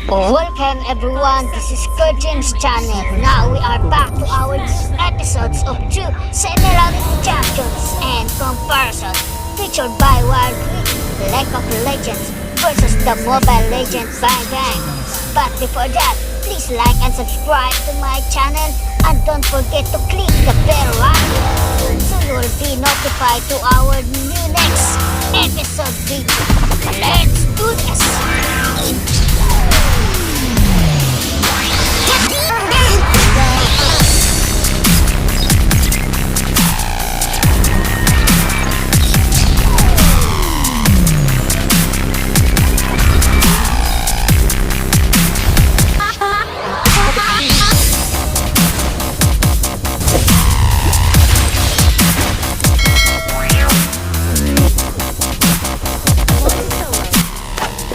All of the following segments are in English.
Welcome everyone, this is Kerjims channel. Now we are back to our new episodes of True Semi-Reality Champions and Comparison, featured by Wild Rift, League of Legends versus the Mobile Legends Bang Bang. But before that, please like and subscribe to my channel and don't forget to click the bell icon so you will be notified to our new next episode video. Let's do this!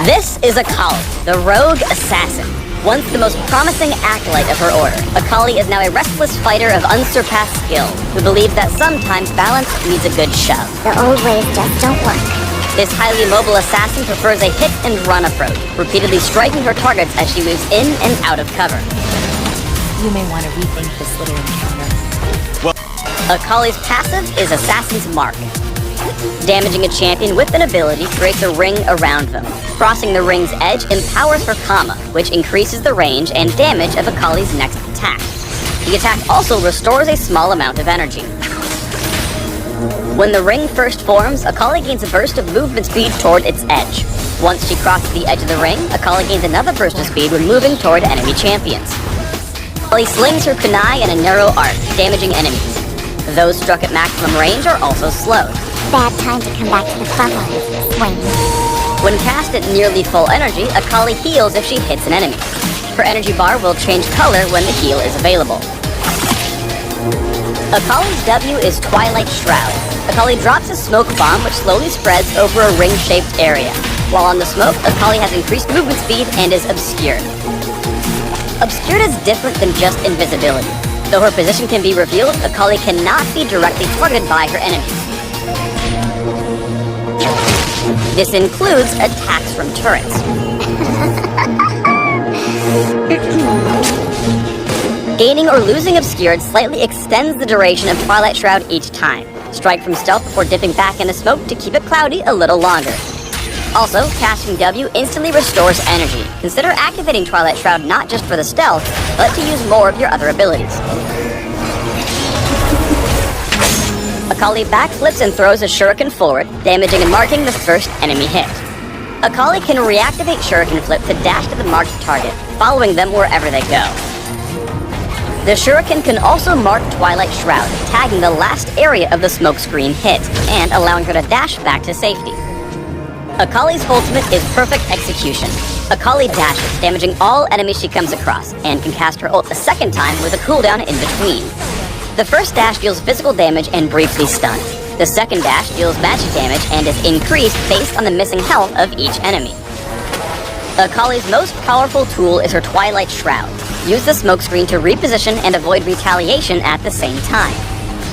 This is Akali, the rogue assassin. Once the most promising acolyte of her order, Akali is now a restless fighter of unsurpassed skill who believes that sometimes balance needs a good shove. The old ways just don't work. This highly mobile assassin prefers a hit-and-run approach, repeatedly striking her targets as she moves in and out of cover. You may want to rethink this little encounter. Akali's passive is Assassin's Mark. Damaging a champion with an ability creates a ring around them. Crossing the ring's edge empowers her Kama, which increases the range and damage of Akali's next attack. The attack also restores a small amount of energy. When the ring first forms, Akali gains a burst of movement speed toward its edge. Once she crosses the edge of the ring, Akali gains another burst of speed when moving toward enemy champions. Akali slings her kunai in a narrow arc, damaging enemies. Those struck at maximum range are also slowed. Bad time to come back to the front line. Swing. When cast at nearly full energy, Akali heals if she hits an enemy. Her energy bar will change color when the heal is available. Akali's W is Twilight Shroud. Akali drops a smoke bomb which slowly spreads over a ring-shaped area. While on the smoke, Akali has increased movement speed and is obscured. Obscured is different than just invisibility. Though her position can be revealed, Akali cannot be directly targeted by her enemies. This includes attacks from turrets. Gaining or losing Obscured slightly extends the duration of Twilight Shroud each time. Strike from stealth before dipping back into smoke to keep it cloudy a little longer. Also, casting W instantly restores energy. Consider activating Twilight Shroud not just for the stealth, but to use more of your other abilities. Akali backflips and throws a shuriken forward, damaging and marking the first enemy hit. Akali can reactivate shuriken flip to dash to the marked target, following them wherever they go. The shuriken can also mark Twilight Shroud, tagging the last area of the smokescreen hit, and allowing her to dash back to safety. Akali's ultimate is Perfect Execution. Akali dashes, damaging all enemies she comes across, and can cast her ult a second time with a cooldown in between. The first dash deals physical damage and briefly stuns. The second dash deals magic damage and is increased based on the missing health of each enemy. Akali's most powerful tool is her Twilight Shroud. Use the smokescreen to reposition and avoid retaliation at the same time.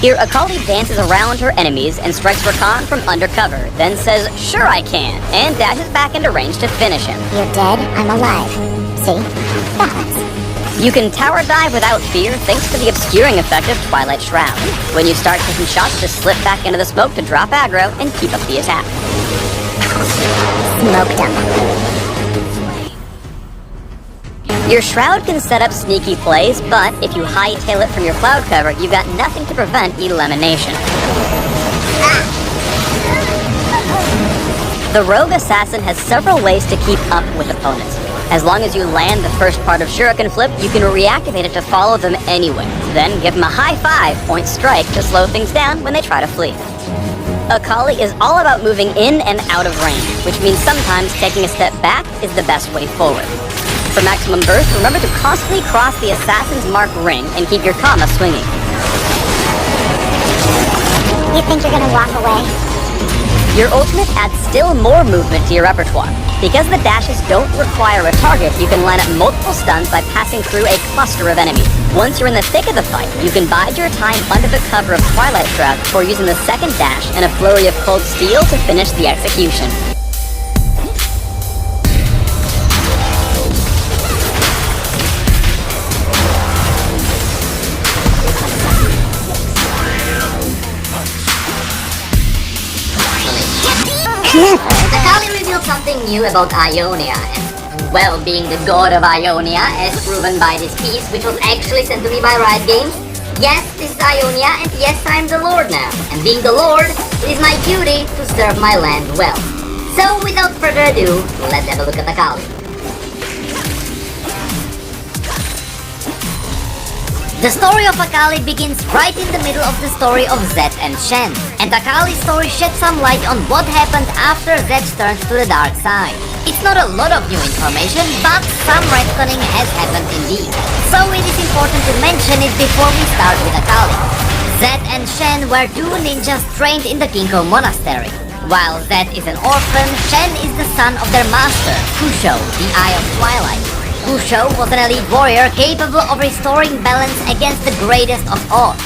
Here, Akali dances around her enemies and strikes Rakan from undercover, then says, "Sure I can," and dashes back into range to finish him. You're dead, I'm alive. See? Balance. You can tower dive without fear thanks to the obscuring effect of Twilight Shroud. When you start taking shots, just slip back into the smoke to drop aggro and keep up the attack. Smoked them. Your Shroud can set up sneaky plays, but if you hightail it from your cloud cover, you've got nothing to prevent elimination. The Rogue Assassin has several ways to keep up with opponents. As long as you land the first part of Shuriken Flip, you can reactivate it to follow them anyway. Then give them a high 5-point strike to slow things down when they try to flee. Akali is all about moving in and out of range, which means sometimes taking a step back is the best way forward. For maximum burst, remember to constantly cross the Assassin's Mark ring and keep your Kama swinging. You think you're gonna walk away? Your ultimate adds still more movement to your repertoire. Because the dashes don't require a target, you can line up multiple stuns by passing through a cluster of enemies. Once you're in the thick of the fight, you can bide your time under the cover of Twilight Shroud before using the second dash and a flurry of cold steel to finish the execution. Akali revealed something new about Ionia, and, well, being the god of Ionia, as proven by this piece, which was actually sent to me by Riot Games. Yes, this is Ionia, and yes, I'm the Lord now. And being the Lord, it is my duty to serve my land well. So, without further ado, let's have a look at Akali. The story of Akali begins right in the middle of the story of Zed and Shen, and Akali's story sheds some light on what happened after Zed turned to the dark side. It's not a lot of new information, but some retconning has happened indeed, so it is important to mention it before we start with Akali. Zed and Shen were two ninjas trained in the Kinko Monastery. While Zed is an orphan, Shen is the son of their master, Kusho, the Eye of Twilight. Kusho was an elite warrior capable of restoring balance against the greatest of odds.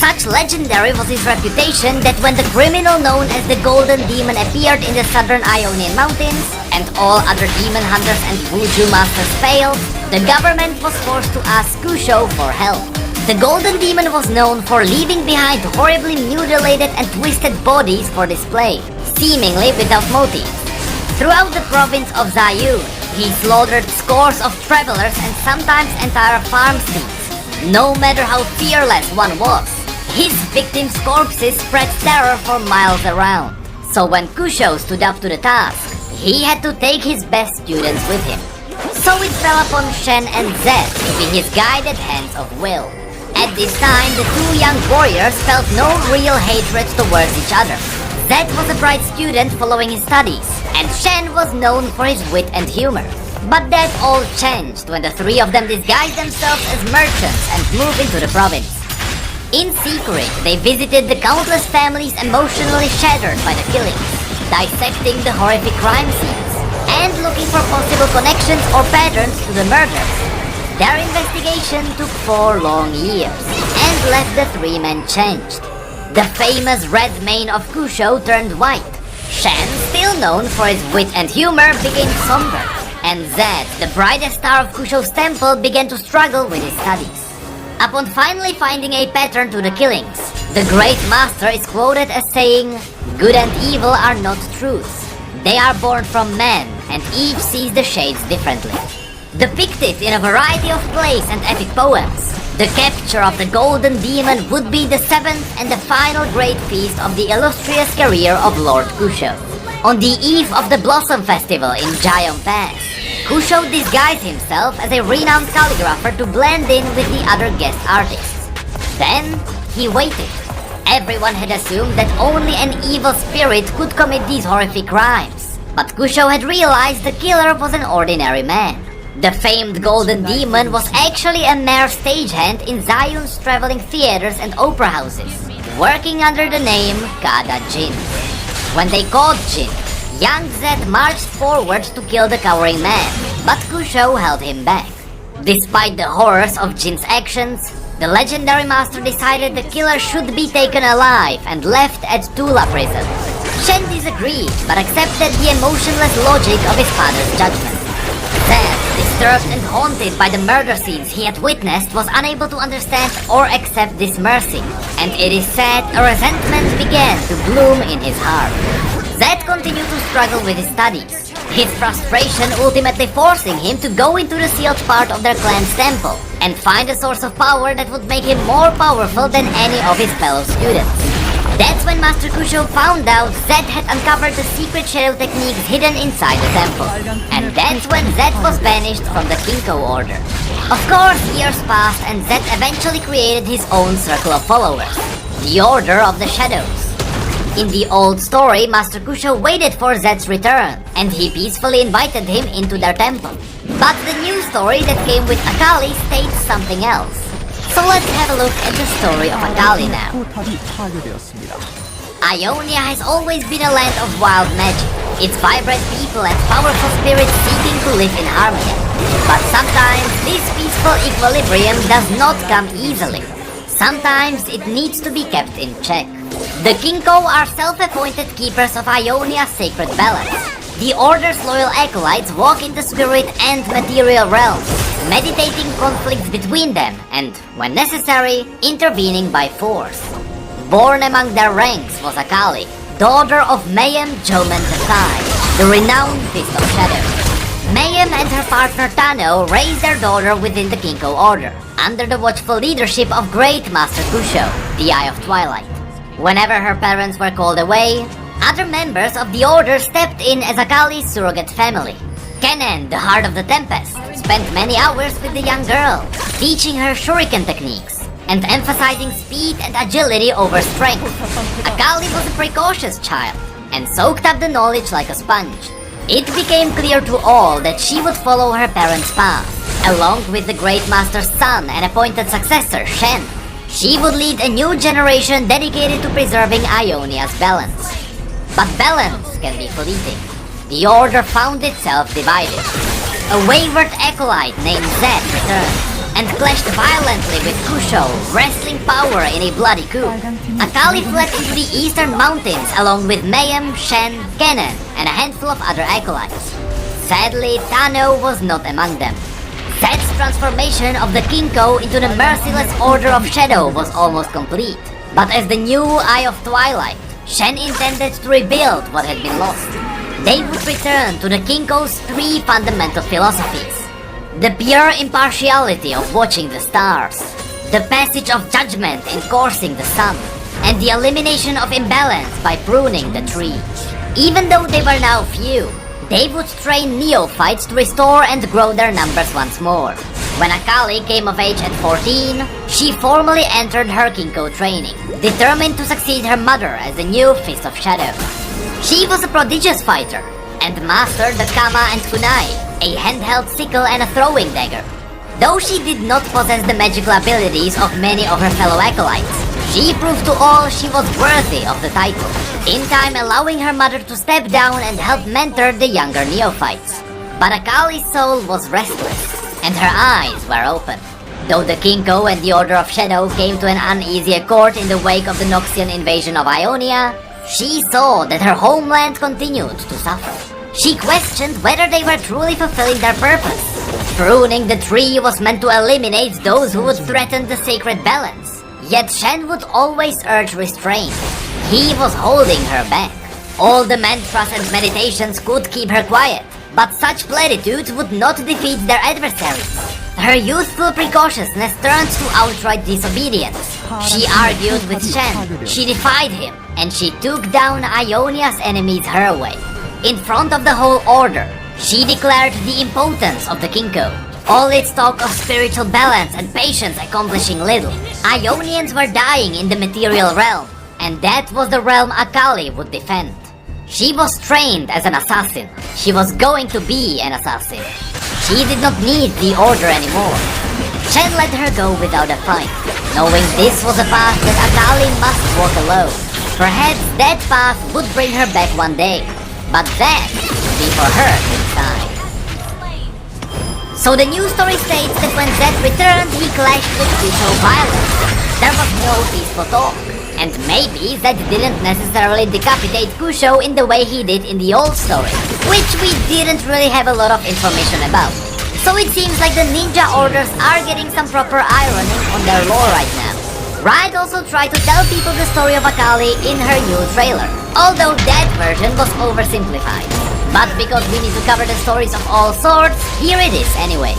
Such legendary was his reputation that when the criminal known as the Golden Demon appeared in the southern Ionian mountains, and all other demon hunters and Wuju masters failed, the government was forced to ask Kusho for help. The Golden Demon was known for leaving behind horribly mutilated and twisted bodies for display, seemingly without motive. Throughout the province of Zayun, he slaughtered scores of travelers and sometimes entire farmsteads. No matter how fearless one was, his victims' corpses spread terror for miles around. So when Kusho stood up to the task, he had to take his best students with him. So it fell upon Shen and Zed to be his guided hands of will. At this time, the two young warriors felt no real hatred towards each other. Zed was a bright student following his studies, and Shen was known for his wit and humor. But that all changed when the three of them disguised themselves as merchants and moved into the province. In secret, they visited the countless families emotionally shattered by the killings, dissecting the horrific crime scenes, and looking for possible connections or patterns to the murders. Their investigation took 4 long years, and left the three men changed. The famous red mane of Kusho turned white. Shen, still known for his wit and humor, became somber. And Zed, the brightest star of Kusho's temple, began to struggle with his studies. Upon finally finding a pattern to the killings, the Great Master is quoted as saying, "Good and evil are not truths. They are born from man, and each sees the shades differently." Depicted in a variety of plays and epic poems, the capture of the Golden Demon would be the 7th and the final great feast of the illustrious career of Lord Kusho. On the eve of the Blossom Festival in Giant Pass, Kusho disguised himself as a renowned calligrapher to blend in with the other guest artists. Then, he waited. Everyone had assumed that only an evil spirit could commit these horrific crimes. But Kusho had realized the killer was an ordinary man. The famed Golden Demon was actually a mere stagehand in Zayun's traveling theaters and opera houses, working under the name Kada Jin. When they caught Jin, young Zed marched forward to kill the cowering man, but Kusho held him back. Despite the horrors of Jin's actions, the legendary master decided the killer should be taken alive and left at Tula prison. Shen disagreed, but accepted the emotionless logic of his father's judgment. Zed, disturbed and haunted by the murder scenes he had witnessed, was unable to understand or accept this mercy, and it is said a resentment began to bloom in his heart. Zed continued to struggle with his studies, his frustration ultimately forcing him to go into the sealed part of their clan's temple and find a source of power that would make him more powerful than any of his fellow students. That's when Master Kusho found out Zed had uncovered the secret shadow techniques hidden inside the temple. And that's when Zed was banished from the Kinko order. Of course, years passed and Zed eventually created his own circle of followers, the Order of the Shadows. In the old story, Master Kusho waited for Zed's return, and he peacefully invited him into their temple. But the new story that came with Akali states something else. So let's have a look at the story of Akali now. Ionia has always been a land of wild magic, its vibrant people and powerful spirits seeking to live in harmony. But sometimes this peaceful equilibrium does not come easily. Sometimes it needs to be kept in check. The Kinko are self-appointed keepers of Ionia's sacred balance. The Order's loyal acolytes walk in the spirit and material realms, meditating conflicts between them and, when necessary, intervening by force. Born among their ranks was Akali, daughter of Mayhem Joman III, the renowned Fist of Shadow. Mayhem and her partner Tano raised their daughter within the Kinko Order, under the watchful leadership of Great Master Kusho, the Eye of Twilight. Whenever her parents were called away, other members of the Order stepped in as Akali's surrogate family. Kennen, the Heart of the Tempest, spent many hours with the young girl, teaching her shuriken techniques, and emphasizing speed and agility over strength. Akali was a precocious child, and soaked up the knowledge like a sponge. It became clear to all that she would follow her parents' path, along with the Great Master's son and appointed successor, Shen. She would lead a new generation dedicated to preserving Ionia's balance. But balance can be fleeting. The Order found itself divided. A wayward acolyte named Zed returned, and clashed violently with Kusho, wresting power in a bloody coup. Akali fled into the eastern mountains along with Mayhem, Shen, Kennen, and a handful of other acolytes. Sadly, Tano was not among them. Zed's transformation of the Kinko into the merciless Order of Shadow was almost complete. But as the new Eye of Twilight, Shen intended to rebuild what had been lost. They would return to the Kinko's three fundamental philosophies. The pure impartiality of watching the stars, the passage of judgment in coursing the sun, and the elimination of imbalance by pruning the tree. Even though they were now few, they would train neophytes to restore and grow their numbers once more. When Akali came of age at 14, she formally entered her Kinko training, determined to succeed her mother as the new Fist of Shadow. She was a prodigious fighter, and mastered the Kama and Kunai, a handheld sickle and a throwing dagger. Though she did not possess the magical abilities of many of her fellow acolytes, she proved to all she was worthy of the title, in time allowing her mother to step down and help mentor the younger neophytes. But Akali's soul was restless, and her eyes were open. Though the Kinko and the Order of Shadow came to an uneasy accord in the wake of the Noxian invasion of Ionia, she saw that her homeland continued to suffer. She questioned whether they were truly fulfilling their purpose. Pruning the tree was meant to eliminate those who would threaten the sacred balance. Yet Shen would always urge restraint. He was holding her back. All the mantras and meditations could keep her quiet, but such platitudes would not defeat their adversaries. Her youthful precautiousness turned to outright disobedience. She argued with Shen, she defied him, and she took down Ionia's enemies her way. In front of the whole Order, she declared the impotence of the Kinko, all its talk of spiritual balance and patience accomplishing little. Ionians were dying in the material realm, and that was the realm Akali would defend. She was trained as an assassin. She was going to be an assassin. She did not need the Order anymore. Shen let her go without a fight, knowing this was a path that Akali must walk alone. Perhaps that path would bring her back one day, but that would be for her to decide. So the news story states that when Zed returned, he clashed with Kusho violently. There was no peaceful talk. And maybe Zed didn't necessarily decapitate Kusho in the way he did in the old story, which we didn't really have a lot of information about. So it seems like the ninja orders are getting some proper ironing on their lore right now. Riot also tried to tell people the story of Akali in her new trailer, although that version was oversimplified. But because we need to cover the stories of all sorts, here it is anyway.